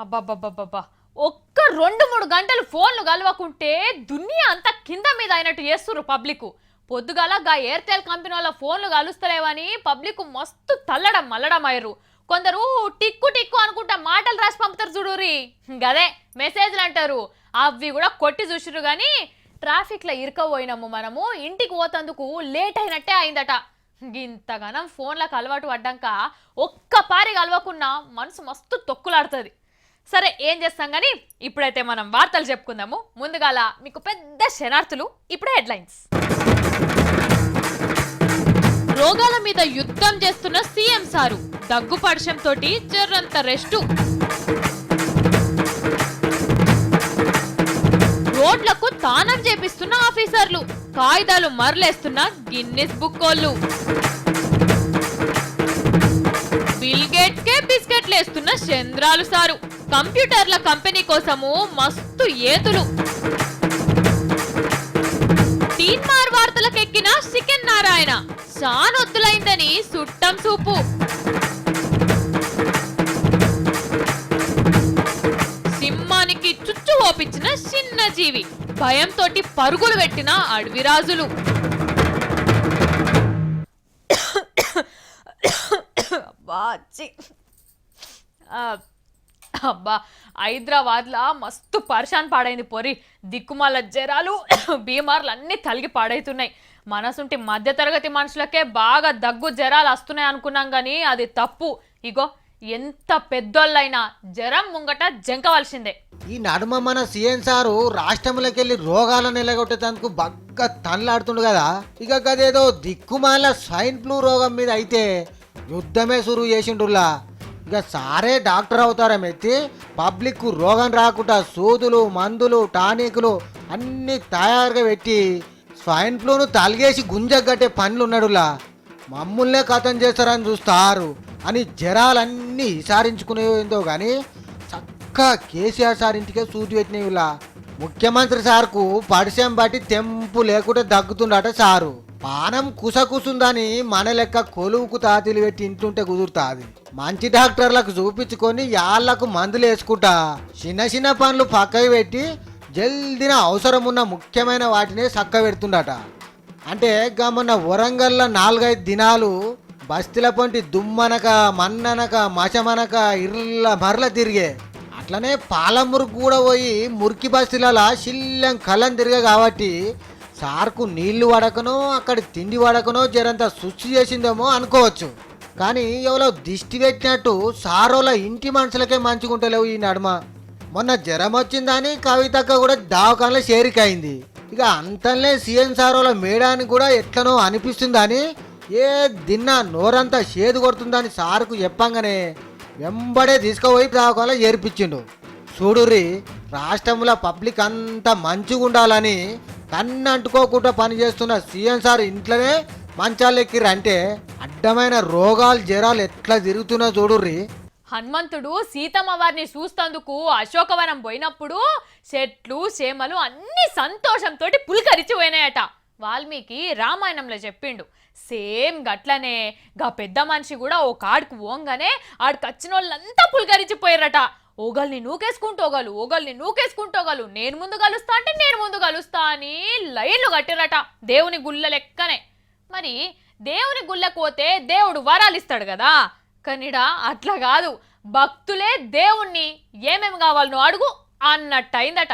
అబ్బబ్బబ్బబ్బబ్బా! ఒక్క 2, 3 గంటలు ఫోన్లు గలవకుంటే దునియా అంతా కింద మీద అయినట్టు చేస్తుర్రు పబ్లిక్. పొద్దుగాల గా ఎయిర్టెల్ కంపెనీ వాళ్ళ ఫోన్లు కలుస్తలేవని పబ్లిక్ మస్తు తల్లడం మల్లడం అయ్యారు. కొందరు టిక్కు టిక్కు అనుకుంటా మాటలు రాసి పంపుతారు చూడురి. గదే మెసేజ్లు అంటారు. అవి కూడా కొట్టి చూసిర్రు కానీ ట్రాఫిక్లో ఇరుకపోయినాము, మనము ఇంటికి పోతందుకు లేట్ అయినట్టే అయిందట. ఇంతగానం ఫోన్లకు అలవాటు పడ్డాక ఒక్క పారి కలవకున్నా మనసు మస్తు తొక్కులాడుతుంది. సరే ఏం చేస్తాం కానీ ఇప్పుడైతే మనం వార్తలు చెప్పుకుందాము. ముందుగాల మీకు పెద్ద శనార్థులు. ఇప్పుడే హెడ్లైన్స్. రోగాల మీద యుద్ధం చేస్తున్న సీఎం సారు, దగ్గు పడశం తోటి జర్రంత రెస్టు. రోడ్లకు తానం చేపిస్తున్న ఆఫీసర్లు, కాయిదాలు మరలేస్తున్న గిన్నిస్ బుక్కోళ్ళు. బిల్ గేట్స్ కే బిస్కెట్లు వేస్తున్న చంద్రాలు సారు, కంప్యూటర్ల కంపెనీ కోసము మస్తు ఏతులు. తీన్మార్ వార్తలకెక్కిన చికెన్ నారాయణ, చానొత్తులైందని సుట్టం సూపు. సింహానికి చుచ్చు ఓపించిన చిన్న జీవి, భయంతో పరుగులు పెట్టిన అడవిరాజులు. అబ్బా, హైదరాబాద్లా మస్తు పరిశాన్ పాడైంది పొరి. దిక్కుమాల జ్వరాలు బీమార్లు అన్నీ తలిగి పాడైతున్నాయి. మనసుంటి మధ్యతరగతి మనుషులకే బాగా దగ్గు జ్వరాలు వస్తున్నాయి అనుకున్నాం కానీ అది తప్పు. ఇగో ఎంత పెద్దోళ్ళైనా జ్వరం ముంగట జంకవలసిందే. ఈ నడుమ మన సీఎం సారు రాష్ట్రంలోకెళ్ళి రోగాలను నిలగొట్టేందుకు బాగా తనలాడుతుండు కదా. ఇక గదేదో దిక్కుమాల స్వైన్ ఫ్లూ రోగం మీద అయితే యుద్ధమే సురువు చేసిండులా. ఇక సారే డాక్టర్ అవుతారం ఎత్తి పబ్లిక్ రోగం రాకుండా సూదులు, మందులు, టానికులు అన్నీ తయారుగా పెట్టి స్వైన్ ఫ్లూను తలిగేసి గుంజగట్టే పనులు ఉన్నాడులా. మమ్ముల్నే కథం చేస్తారని చూస్తారు అని జ్వరాలన్నీ విసారించుకునేదో కానీ చక్క కేసీఆర్ సార్ ఇంటికే సూది పెట్టినవిలా. ముఖ్యమంత్రి సార్కు పడిశం బట్టి తెంపు లేకుండా దగ్గుతుండట సారు. పానం కుసకుసుందని మన లెక్క కొలువుకు తాతీలు పెట్టి ఇంటుంటే కుదురుతాది. మంచి డాక్టర్లకు చూపించుకొని యాళ్లకు మందులు వేసుకుంటా చిన్న చిన్న పనులు పక్కకి పెట్టి జల్దిన అవసరం ఉన్న ముఖ్యమైన వాటినే చక్క పెడుతుండట. అంటే మొన్న వరంగల్లో 4-5 దినాలు బస్తీల పొంటి దుమ్మనక మన్ననక మచమనక ఇర్ల మరల తిరిగే. అట్లనే పాలమురుకు కూడా పోయి మురికి బస్తీలలో శిల్లం కళ్ళం తిరిగే కాబట్టి సార్కు నీళ్లు పడకనో అక్కడి తిండి పడకనో జరంత శుచి చేసిందేమో అనుకోవచ్చు. కానీ ఎవరో దిష్టి పెట్టినట్టు సారోల ఇంటి మనుషులకే మంచుకుంటలేవు ఈ నడుమ. మొన్న జ్వరం వచ్చిందని కవితక్క కూడా దవాఖానలో చేరికైంది. ఇక అంతలే సీఎం సారోల మేడానికి కూడా ఎట్లనో అనిపిస్తుందని ఏ దిన్నా నోరంతా చేదు కొడుతుందని సార్కు చెప్పంగానే వెంబడే తీసుకుపోయి దవాఖానలో చేర్పించిండు. చూడుర్రి, రాష్ట్రంలో పబ్లిక్ అంతా మంచిగా ఉండాలని కన్ను అంటుకోకుండా పనిచేస్తున్న సీఎం సార్ ఇంట్లోనే మంచాలు ఎక్కిరంటే అడ్డమైన రోగాలు జ్వరాలు ఎట్లా తిరుగుతున్నా చూడుర్రి. హనుమంతుడు సీతమ్మ వారిని చూస్తందుకు అశోకవనం పోయినప్పుడు చెట్లు చేమలు అన్ని సంతోషంతో పులికరిచిపోయినాయట. వాల్మీకి రామాయణంలో చెప్పిండు. సేమ్ గట్లనే గా పెద్ద మనిషి కూడా ఓ కాడికి పోంగానే ఆడికి వచ్చిన వాళ్ళంతా పులికరిచిపోయారట. ఓగల్ని నూకేసుకుంటోగలు నేను ముందు కలుస్తా అంటే నేను ముందు కలుస్తా అని లైన్లు కట్టిరట దేవుని గుళ్ళ లెక్కనే. మరి దేవుని గుళ్ళకు పోతే దేవుడు వరాలు ఇస్తాడు కదా, కనిడా అట్లా కాదు, భక్తులే దేవుణ్ణి ఏమేమి కావాలనో అడుగు అన్నట్టు అయిందట.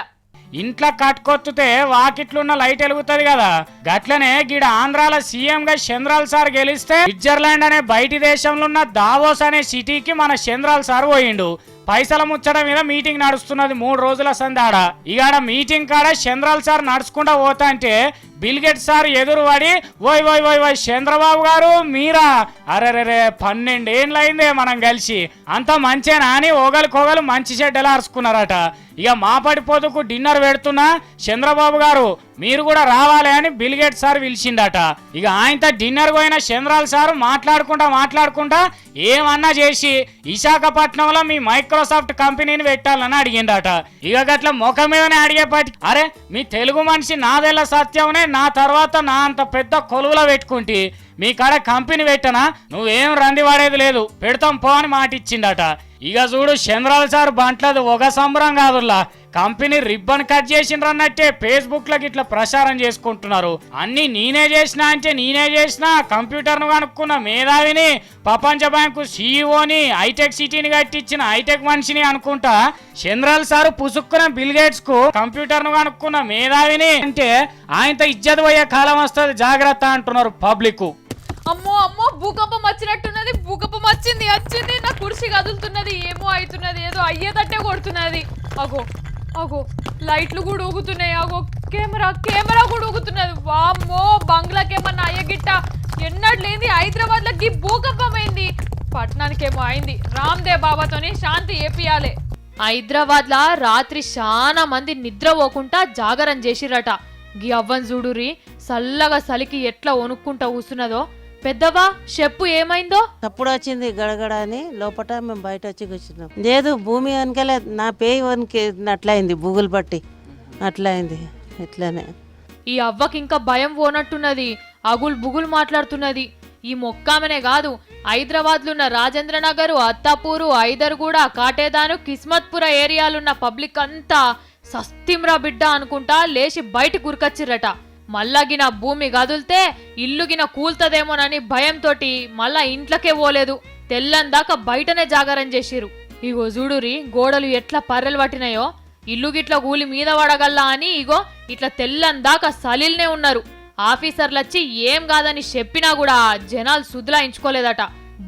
ఇంట్లో కట్టుకొత్తుతే వాకిట్లున్న లైట్ వెలుగుతుంది కదా, గట్లనే గీడ ఆంధ్రాల సీఎం గా చంద్రాల్ సార్ గెలిస్తే స్విట్జర్లాండ్ అనే బయటి దేశంలో ఉన్న దావోస్ అనే సిటీకి మన చంద్రాల్ సార్ పోయిండు. పైసల ముచ్చడం మీద మీటింగ్ నడుస్తున్నది 3 రోజుల సందాడ. ఇగాడ మీటింగ్ కాడ చంద్రాల్ సార్ నడుచుకుంటా పోతా అంటే బిల్ గేట్స్ సార్ ఎదురు పడి ఓయ్ చంద్రబాబు గారు మీరా, అరెరే 12 ఏళ్ళు అయిందే మనం కలిసి, అంత మంచేనా అని ఓగలికోగలు మంచి చెడ్డలా అరుచుకున్నారట. ఇక మాపటి పొదుకు డిన్నర్ పెడుతున్నా చంద్రబాబు గారు మీరు కూడా రావాలి అని బిల్ గేట్స్ సార్ పిలిచిండట. ఇక ఆయనతో డిన్నర్ పోయిన చంద్రాల్ సార్ మాట్లాడుకుంటా ఏమన్నా చేసి విశాఖపట్నంలో మీ మైక్రోసాఫ్ట్ కంపెనీని పెట్టాలని అడిగిండట. ఇక గట్ల ముఖం మీదనే అడిగేపాటి అరే మీ తెలుగు మనిషి నాదెల్ల సత్యంనే నా తర్వాత నా అంత పెద్ద కొలువులో పెట్టుకుంటే మీ కాడ కంపెనీ పెట్టనా, నువ్వేం రంది వాడేది లేదు, పెడతాం పో అని మాట ఇచ్చిండట. ఇక చూడు చంద్రాల సార్ బంట్లది ఒక సంబరం కాదుల్లా, కంపెనీ రిబ్బన్ కట్ చేసిండ్రన్నట్టే ఫేస్బుక్ లోకి ఇట్లా ప్రచారం చేసుకుంటున్నారు. అన్ని నేనే చేసినా అంటే నేనే చేసినా, కంప్యూటర్ ను కనుక్కున్న మేధావిని, ప్రపంచ బ్యాంకు సీఈఓని, హైటెక్ సిటీని కట్టించిన హైటెక్ మనిషిని అనుకుంటా చంద్రాల సార్ పుసుక్కున్న బిల్ గేట్స్ కు కంప్యూటర్ ను కనుక్కున్న మేధావిని అంటే ఆయనతో ఇజ్జత్ పోయే కాలం వస్తుంది, జాగ్రత్త అంటున్నారు పబ్లిక్. అమ్మో అమ్మో భూకంపం వచ్చినట్టున్నది, భూకంపం వచ్చింది నా కుర్చీ కదులుతున్నది, ఏమో అవుతున్నది, ఏదో అయ్యేటట్టే కొడుతున్నది. అగో అగో లైట్లు కూడా ఊగుతున్నాయి, అగో కెమెరా కూడా ఊగుతున్నది. వామ్మో బంగ్లాకేమన్నా అయ్యగిట్ట ఎన్నడు లేని హైదరాబాద్ లోకి భూకంపం అయింది, పట్టణానికేమో అయింది. రామ్దేవ్ బాబాతోని శాంతి ఏపియాలే. హైదరాబాద్ లా రాత్రి చాలా మంది నిద్ర పోకుండా జాగరణ చేసిరట. గీ అవ్వన్ చూడురి సల్లగా సలికి ఎట్లా వణుక్కుంటా కూస్తున్నదో. పెద్దవా చెప్పు ఏమైందో? తప్పుడు వచ్చింది గడగడ అని లోపల మేము బయట వచ్చి కూర్చున్నాం. లేదు భూమి వనకలే, నా పేయి వనికి అట్లయింది, బుగులు పట్టి అట్లయింది. ఇట్లానే ఈ అవ్వకి ఇంకా భయం పోనట్టున్నది, అగుల్ బుగులు మాట్లాడుతున్నది. ఈ మొక్కామనే కాదు, హైదరాబాద్ లో ఉన్న రాజేంద్ర నగర్, అత్తాపూరు, ఐదర్గూడ, కాటేదాను, కిస్మత్పుర ఏరియాలున్న పబ్లిక్ అంతా సస్తిమ్రా బిడ్డ అనుకుంటా లేచి బయట గురికొచ్చిర్రట. మళ్ళాగిన భూమి కదులితే ఇల్లుగిన కూల్తదేమోనని భయంతోటి మళ్ళా ఇంట్లోకే పోలేదు, తెల్లందాకా బయటనే జాగారం చేసిరు. ఇగో చూడురి గోడలు ఎట్లా పర్రెలు పట్టినాయో, ఇల్లు గిట్ల కూలి మీద పడగల్లా అని ఇగో ఇట్లా తెల్లందాకా సలీల్నే ఉన్నారు. ఆఫీసర్లొచ్చి ఏం కాదని చెప్పినా కూడా జనాలు సుధులాయించుకోలేదట.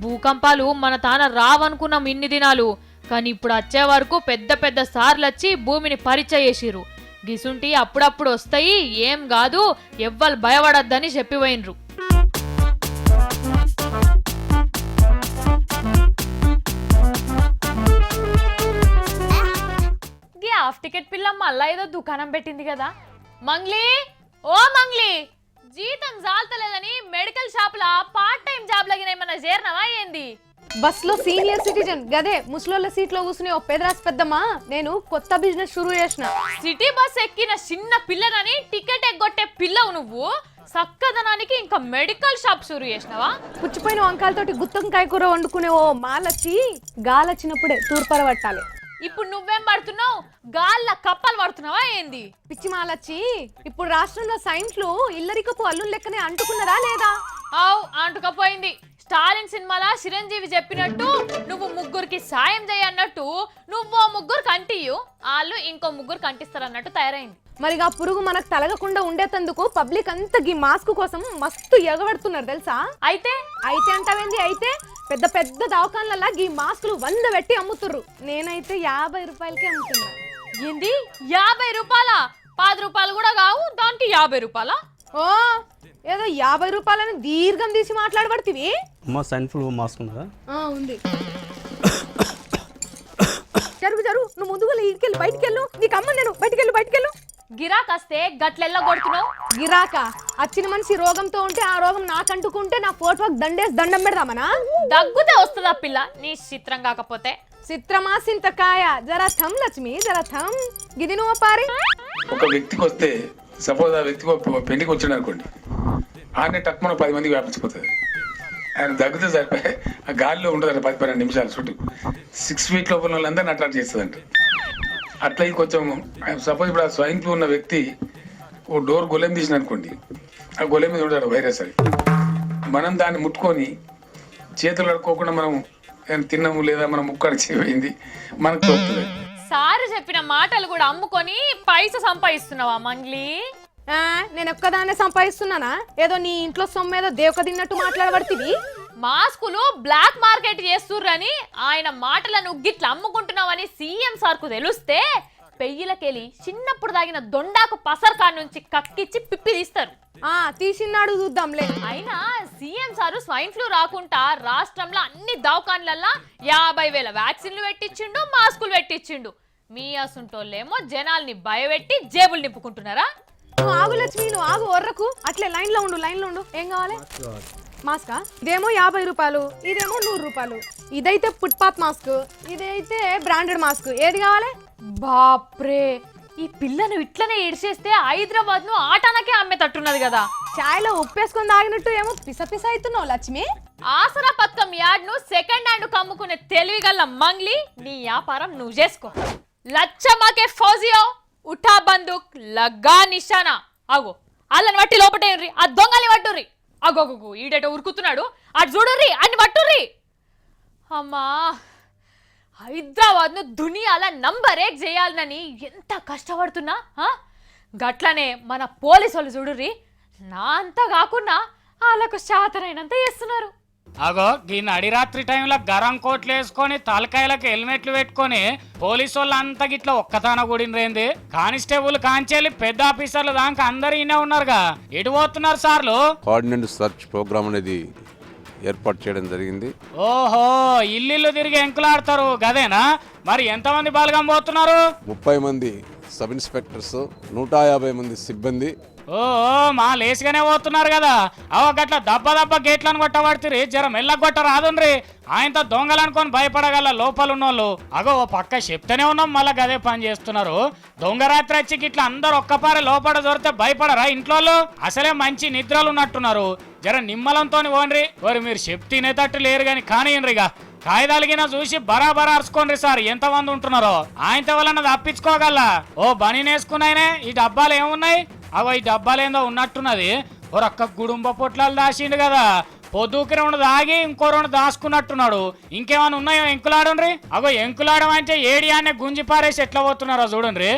భూకంపాలు మన తాన రావనుకున్నాం ఇన్ని దినాలు, కానీ ఇప్పుడు వచ్చే వరకు పెద్ద పెద్ద సార్లొచ్చి భూమిని పరీక్ష చేసిరు. గిసుంటి అప్పుడప్పుడు వస్తాయి, ఏం కాదు, ఎవ్వరు భయపడద్దని చెప్పిపోయినరు. గీ హాఫ్ టికెట్ పిల్ల మళ్ళా ఏదో దుకాణం పెట్టింది కదా. మంగ్లీ ఓ మంగ్లీ, జీతం జాలతలేదని మెడికల్ షాప్ లా పార్ట్ టైం జాబ్ లగిన ఏమన్నా చేరినవా ఏంది? బస్ లో సీనియర్ సిటిజన్ గదే ముసలోళ్ళ సీట్ లో కూర్చునే ఓ పెదరాసి పెద్దమ్మా, నేను కొత్త బిజినెస్ షురూ చేసిన. సిటీ బస్ ఎక్కిన చిన్న పిల్లనని టికెట్ ఎగ్గొట్టే పిల్లవు నువ్వు, సక్కదనానికి ఇంకా మెడికల్ షాప్ షురూ చేసినవా? పుచ్చిపోయిన వంకాయలతోటి గుత్తంకాయ కూర వండుకునే ఓ మాలచ్చి గాలొచ్చినప్పుడే తూర్పర పట్టాలి. ఇప్పుడు నువ్వేం పడుతున్నావు? గాల్ల కప్పలు పడుతున్నావా ఏంది? పిచ్చి మాలచ్చి, ఇప్పుడు రాష్ట్రంలో సైన్స్లు ఇల్లరికపు అల్లు లెక్కనే అంటుకున్నదా లేదా? ఆవ్ అంటుకపోయింది. స్టాలిన్ సినిమాలా చిరంజీవి చెప్పినట్టు నువ్వు ముగ్గురికి సాయం చేయన్నట్టు నువ్వు ముగ్గురు కంటియు, వాళ్ళు ఇంకో ముగ్గురు కంటిస్తారన్నట్టు తయారైంది. మరిగా పురుగు మనకు తలగకుండా ఉండేతందుకు పబ్లిక్ అంతా ఈ మాస్క్ కోసం మస్తు ఎగబడుతున్నారు తెలుసా? అయితే అంటావేంది? అయితే పెద్ద పెద్ద దవాఖాన్లలా ఈ మాస్కులు 100 పెట్టి అమ్ముతుర్రు. నేనైతే 50 రూపాయలకే అమ్ముతున్నా. ఏంది 50 రూపాయలా? 10 రూపాయలు కూడా కావు, దానికి 50 రూపాయలా? ఓ ఏదో 50 రూపాయలని దీర్ఘం తీసి మాట్లాడబడుతుంది. అమ్మ సైన్ ఫ్లూ మాస్క్ ఉన్నదా? ఉంది. జరుగు నువ్వు ముందుగా ఇటుకెళ్ళి బయటికెళ్ళు, నీకు అమ్మ నేను బయటికెళ్ళు. గిరాక్ వస్తే గట్లెల్లో కొడుతున్నావు. గిరాక వచ్చిన మనిషి రోగంతో ఉంటే ఆ రోగం నాకంటుకుంటే నా ఫోటోకి దండం పెడదామనా? దగ్గుతే వస్తుందా పిల్ల నీ చిత్రం కాకపోతే? చిత్రమా సింతకాయ, జరా థమ్ లక్ష్మి, జరా థమ్. గిది నువ్వు పారి. ఒక వ్యక్తికి వస్తే సపోజ్ ఆ వ్యక్తికి పెళ్లికి వచ్చాడు అనుకోండి, ఆడనే టక్మన 10 మందికి వ్యాపించిపోతుంది. ఆయన దగ్గుతే సరిపోయి ఆ గాలిలో ఉంటుంది 10-12 నిమిషాలు చుట్టూ 6 ఫీట్ లోపల వాళ్ళందరినీ అట్రాక్ట్ చేస్తుందంట. అట్లా కొంచెం సపోజ్ ఇప్పుడు ఆ స్వైన్ ఫ్లూ ఉన్న వ్యక్తి ఓ డోర్ గొలెం తీసిన అనుకోండి, ఆ గొలెం మీద ఉంటాడు వైరస్. అది మనం దాన్ని ముట్టుకొని చేతులు కడుక్కోకుండా మనం తిన్నాము లేదా మనం ముక్కడి చేయింది మనకు తోపుతుంది. సారు చెప్పిన మాటలు కూడా అమ్ముకొని పైసా సంపాదిస్తున్నావా మంగ్లీ? నేను ఒక్కదాన్నే సంపాదిస్తున్నానా? ఏదో నీ ఇంట్లో సొమ్మేదో దేవక తిన్నట్టు మాట్లాడబడుతుంది. మాస్కులు బ్లాక్ మార్కెట్ చేస్తుర్రని ఆయన మాటలను గిట్ల అమ్ముకుంటున్నావని సీఎం సార్కు తెలిస్తే పెయ్యిలకెళ్ళి చిన్నప్పుడు తాగిన దొండాకు పసర్కాన్ నుంచి కక్కిచ్చి పిప్పి తీస్తారు. తీసినాడు చూద్దాంలే. అయినా సీఎం సారు స్వైన్ ఫ్లూ రాకుండా రాష్ట్రంలో అన్ని దవాఖాన్లల్లా 50,000 వ్యాక్సిన్లు పెట్టించిండు, మాస్కులు పెట్టించిండు. మీ అసుంటోళ్ళేమో జనాల్ని భయపెట్టి జేబులు నింపుకుంటున్నారా? నువ్వు ఆగు లక్ష్మి, నువ్వు ఆగు ఒర్రకు. అట్లే లైన్ లో ఉండు. ఏం కావాలి? మాస్కా? ఇదేమో 50 రూపాయలు, ఇదేమో 100 రూపాయలు. ఇదైతే ఫుట్పాత్ మాస్క్, ఇదైతే బ్రాండెడ్ మాస్క్. ఏది కావాలి? బాప్రే, ఈ పిల్లను ఇట్లనే ఇడిచేస్తే హైదరాబాద్ ను ఆటానకే అమ్మేటట్టున్నది కదా. చాయ్లో ఉప్పేసుకొని తాగినట్టు ఏమో పిస అవుతున్నావు లక్ష్మి. ఆసరా పథకం యాడ్ను సెకండ్ హ్యాండ్ కమ్ముకునే తెలివిగల మంగ్లీ నీ వ్యాపారం నువ్వు చేసుకో. లచ్చమ్మకే ఫౌజియో ఉఠా బందూక్ లగ్గా నిశానా. అగో వాళ్ళని బట్టి లోపటేయండి, ఆ దొంగల్ని పట్టుర్రి. అగోగో ఈడేట ఉరుకుతున్నాడు, అటు చూడుర్రి, అన్ని పట్టుర్రి. అమ్మా, హైదరాబాద్ను దునియాల నంబర్ 1 చేయాలని ఎంత కష్టపడుతున్నా. గట్లనే మన పోలీసులు చూడుర్రి, నా అంతా కాకుండా వాళ్ళకు శాతనైనంత చేస్తున్నారు. అగో ఈ నడిరాత్రి టైంలో గరం కోట్లు వేసుకొని తలకాయలకు హెల్మెట్లు పెట్టుకొని పోలీసు వాళ్ళు అంతా గిట్లా ఒక్కతాన కూడినరేంది. కానిస్టేబుల్ కాంచేలి పెద్ద ఆఫీసర్లు దాకా అందరు ఈయనే ఉన్నారుగా, ఎటు పోతున్నారు సార్లు? కోఆర్డినేట్ సర్చ్ ప్రోగ్రామ్ అనేది ఏర్పాటు చేయడం జరిగింది. ఓహో, ఇల్లు తిరిగి ఎంకులాడతారు గదేనా? మరి ఎంతమంది బాలగం పోతున్నారు? 30 మంది సబ్ ఇన్స్పెక్టర్స్, 150 మంది సిబ్బంది. ఓ మా లేసిగానే పోతున్నారు కదా. అవ గట్ల దబ్బ గేట్లను కొట్టబడుతుంది, జర మెల్ల కొట్ట రాదుండ్రి. ఆయనతో దొంగలు అనుకొని భయపడగల లోపల ఉన్నోళ్ళు. అగో ఓ పక్క చెప్తూనే ఉన్నాం, మళ్ళా గదే పని చేస్తున్నారు. దొంగ రాత్రి వచ్చి గిట్ల అందరు ఒక్కపారి లోపల దొరికితే భయపడరా ఇంట్లో? అసలే మంచి నిద్రలు ఉన్నట్టున్నారు. జర నిమ్మలంతో ఓన్రి. ఓరి మీరు చెప్తేనేటట్టు లేరు గాని కానియండ్రిగా. కాయిదాలగిన చూసి బరాబరా అరుచుకోండి సార్, ఎంతమంది ఉంటున్నారో. ఆయనతో వలన తప్పించుకోగల. ఓ బనీనేసుకున్నాయనే, ఈ డబ్బాలు ఏమున్నాయి? అగో ఈ డబ్బాలేందో ఉన్నట్టున్నది. ఓ రక్క గుడుంబ పొట్లాలు దాచిండు కదా, పొద్దుకి 2 దాగి ఇంకో 2 దాచుకున్నట్టున్నాడు. ఇంకేమైనా ఉన్నాయో ఎంకులాడండ్రి. అగో ఎంకులాడం అంటే ఏడియానే గుంజి పారేసి ఎట్లా పోతున్నారో చూడండి.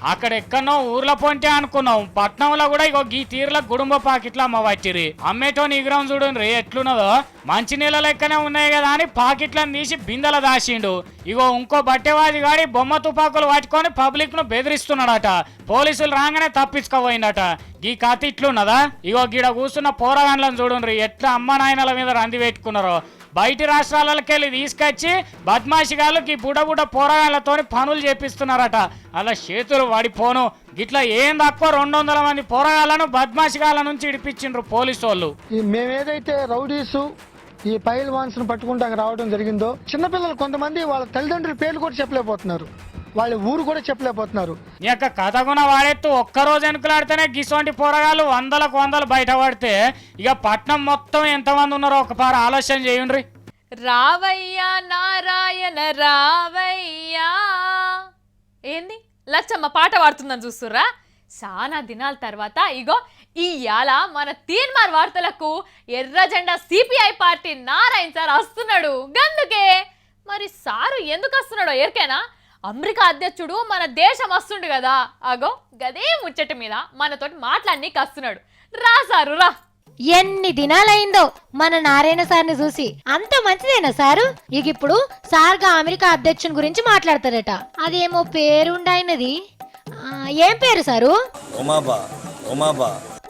అక్కడ ఎక్కడో ఊర్ల పొంటే అనుకున్నాం, పట్నంలో కూడా ఇగో ఈ తీరులో గుడుంబ పాకిట్లు అమ్మ వచ్చిరి. అమ్మేటో నిగ్రహం చూడండి ఎట్లున్నదో. మంచి నీళ్ళ లెక్కనే ఉన్నాయి కదా అని పాకిట్లను తీసి బిందెల దాచిండు. ఇగో ఇంకో బట్టెవాది గాడి బొమ్మ తుపాకులు పట్టుకొని పబ్లిక్ ను బెదిరిస్తున్నాడట. పోలీసులు రాగానే తప్పించుకోపోయిందట. ఈ కథ ఇట్లున్నదా? ఇగో గీడ కూర్చున్న పోరగాండ్లను చూడండి ఎట్లా అమ్మ నాయనల మీద రంది పెట్టుకున్నారో. బయటి రాష్ట్రాలకెళ్ళి తీసుకొచ్చి బద్మాషిగాళ్ళకి బుడబుడ పోరాగాళ్ళతో పనులు చేపిస్తున్నారట. అలా చేతులు వాడిపోను. గిట్లా ఏం తక్కువ 200 మంది పోరాగాళ్ళను బద్మాషిగాళ్ళ నుంచి ఇడిపించిండ్రు పోలీసు వాళ్ళు. మేమేదైతే రౌడీసు ఈ పైల్ వాన్స్ ను పట్టుకుంటానికి రావడం జరిగిందో, చిన్నపిల్లలు కొంతమంది వాళ్ళ తల్లిదండ్రుల పేర్లు కూడా చెప్పలేకపోతున్నారు, వాళ్ళ ఊరు కూడా చెప్పలేకపోతున్నారు. ఈ యొక్క కథ గుణ వాడెత్తు ఒక్కరోజు ఎనుకలాడితేనే గిసోంటి పోరగాళ్ళు 100కు 100 బయట పడితే ఇక పట్నం మొత్తం ఎంతమంది ఉన్నారో ఒకసారి ఆలోచన చేయండి. రావయ్యా నారాయణ రావయ్యా. ఏంది లచ్చమ్మ పాట పాడుతుందని చూస్తుర్రా? చాలా దినాల తర్వాత ఇగో ఇయాల మన తీన్మార్ వార్తలకు ఎర్ర జెండా సిపిఐ పార్టీ నారాయణ సార్ వస్తున్నాడు. గందుకే మరి సారు ఎందుకు వస్తున్నాడో ఎరికేనా? అమెరికా అధ్యక్షుడు మన దేశం వస్తుండు కదా, అగో గదే ముచ్చట మీద మనతోటి మాట్లాడనీకి వస్తున్నాడు. రా సారు రా. ఎన్ని దినాలైందో మన నారాయణ సార్ని చూసి. అంత మంచిదేనా సారు? ఇక ఇప్పుడు సార్గా అమెరికా అధ్యక్షుని గురించి మాట్లాడతారట. అదేమో పేరుండైనది. ఏం పేరు సారు? ఒమాబా.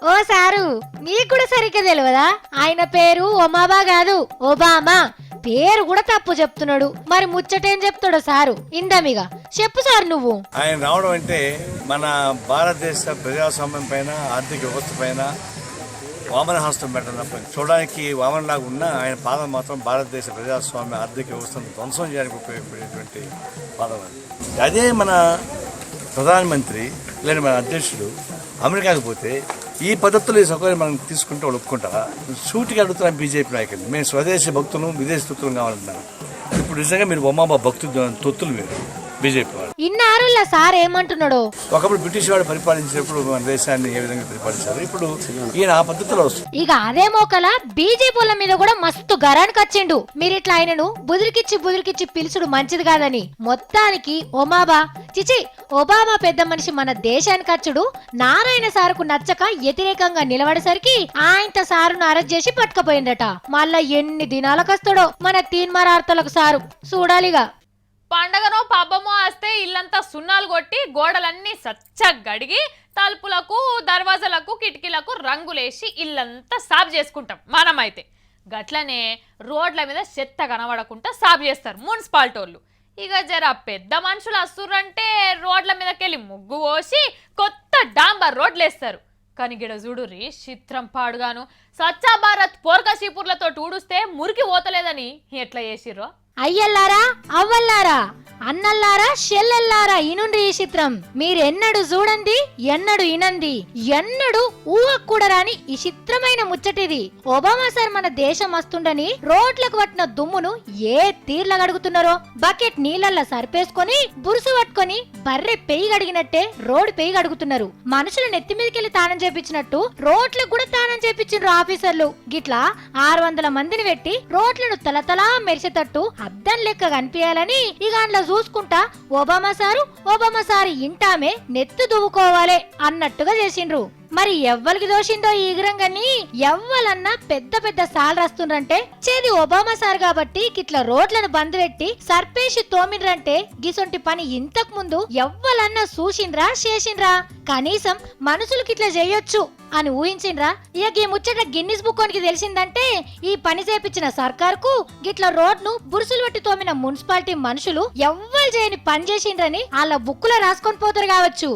ఓ సారు, మీకు కూడా సరిగ్గా తెలియదా? ఆయన పేరు ఒమాబా కాదు, ఒబామా. పేరు కూడా తప్పు చెప్తున్నాడు. మరి ముచ్చటేం చెప్తాడో సారు? ఇందమిగా చెప్పు సార్ నువ్వు. ఆయన రావడం అంటే మన భారతదేశ ప్రజాస్వామ్యం పైన, ఆర్థిక వ్యవస్థ పైన వామన హస్తం పెట్టడం. చూడడానికి వామనలాగా ఉన్న ఆయన పాదం మాత్రం భారతదేశ ప్రజాస్వామ్య ఆర్థిక వ్యవస్థను ధ్వంసం చేయడానికి ఉపయోగపడేటువంటి పాదం. అదే మన ప్రధానమంత్రి లేదా మన అధ్యక్షుడు అమెరికాకి పోతే ఈ పద్ధతులు, ఈ సౌకర్యం మనం తీసుకుంటే వాళ్ళు ఒప్పుకుంటారా? సూటిగా అడుగుతున్నాం బీజేపీ నాయకులు. మేము స్వదేశీ భక్తులు, విదేశీ తొత్తులు కావాలంటున్నారు. ఇప్పుడు నిజంగా మీరు ఒమాబా భక్తులు తొత్తులు మీరు బీజేపీ వాళ్ళు. ఇన్నారుల సార్ ఏమంటున్నాడో? ఒకప్పుడు బ్రిటిష్ వాడు పరిపాలించినప్పుడు మన దేశాన్ని ఏ విధంగా పరిపాలించారు, ఇప్పుడు ఈయన ఆ పద్ధతిలో వస్తుంది. ఇక అదే మోకల బీజేపీల మీద కూడా మస్తు గరానికి వచ్చిండు. మీరు ఇట్లా ఆయనను బుదిరికిచ్చి పిలుచుడు మంచిది కాదని. మొత్తానికి ఒబామా పెద్ద మనిషి మన దేశానికి వచ్చుడు నారాయణ సారుకు నచ్చక వ్యతిరేకంగా నిలబడేసరికి ఆయనతో సారును అరెస్ట్ చేసి పట్టుకపోయిందట. మళ్ళా ఎన్ని దినాలకు వస్తాడో మన తీన్మారార్తలకు సారు చూడాలిగా. పండగనో పబ్బమో వస్తే ఇల్లంతా సున్నాలు కొట్టి గోడలన్నీ సచ్చగా గడిగి తలుపులకు దర్వాజలకు కిటికీలకు రంగులేసి ఇల్లంతా సాఫ్ చేసుకుంటాం మనమైతే. గట్లనే రోడ్ల మీద చెత్త కనబడకుండా సాఫ్ చేస్తారు మున్సిపాలిటీ వాళ్ళు. ఇక జర పెద్ద మనుషులు వస్తుర్రంటే రోడ్ల మీదకెళ్ళి ముగ్గు పోసి కొత్త డాంబర్ రోడ్లు వేస్తారు. కానీ గిడ చూడుర్రి చిత్రం పాడుగాను స్వచ్ఛ భారత్ పోర్కశీపుర్లతో ఊడుస్తే మురికి పోతలేదని ఎట్లా చేసిర్రో. అయ్యల్లారా అవ్వల్లారా అన్నల్లారా షెల్లెల్లారా ఇనుండ్రి ఈ చిత్రం మీరెన్నడు చూడండి ఎన్నడు ఇనంది ఎన్నడు ఊహకూడరాని ఈ చిత్రమైన ముచ్చటిది. ఒబామా సార్ మన దేశం వస్తుండని రోడ్లకు పట్టిన దుమ్మును ఏ తీర్ల గడుగుతున్నారో బకెట్ నీళ్ళల్లో సరిపేసుకొని బురుసు పట్టుకొని బర్రె పెయ్యి గడిగినట్టే రోడ్డు పెయ్యి గడుగుతున్నారు. మనుషులు నెత్తి మీదకెళ్లి తానం చేపించినట్టు రోడ్లకు కూడా తానం చేపించిండ్రు ఆఫీసర్లు. గిట్లా 600 మందిని పెట్టి రోడ్లను తలతలా మెరిసేటట్టు అద్దం లెక్క కనిపించాలని ఇక అందులో చూసుకుంటా ఒబామా సారు ఇంటామే నెత్తు దువ్వుకోవాలి అన్నట్టుగా చేసిండ్రు. మరి ఎవ్వరికి దోషిందో ఈ ఈగరంగని ఎవ్వలన్నా పెద్ద పెద్ద సాల్ రాస్తుండ్రంటే చేది ఒబామా సార్ కాబట్టి గిట్ల రోడ్లను బంద్ పెట్టి సర్పేసి తోమిండ్రంటే గిసొంటి పని ఇంతకు ముందు ఎవ్వలన్నా చూసిండ్రా చేసిండ్రా? కనీసం మనుషులకి ఇట్లా చేయొచ్చు అని ఊహించిండ్రా? ఇక ఈ ముచ్చట గిన్నిస్ బుక్ కి తెలిసిందంటే ఈ పని చేపించిన సర్కార్కు గిట్ల రోడ్ను బురుసులు పట్టి తోమిన మున్సిపాలిటీ మనుషులు ఎవ్వరు చేయని పని చేసిండ్రని వాళ్ళ బుక్కులో రాసుకొని పోతారు కావచ్చు.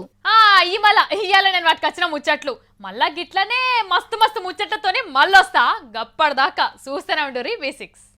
ఇయ్యాల నేను వాటికి వచ్చిన ముచ్చట్లు మళ్ళా గిట్లనే మస్తు మస్తు ముచ్చట్లతోనే మళ్ళొస్తా. గప్పటిదాకా చూస్తూనే ఉండుర్రి V6.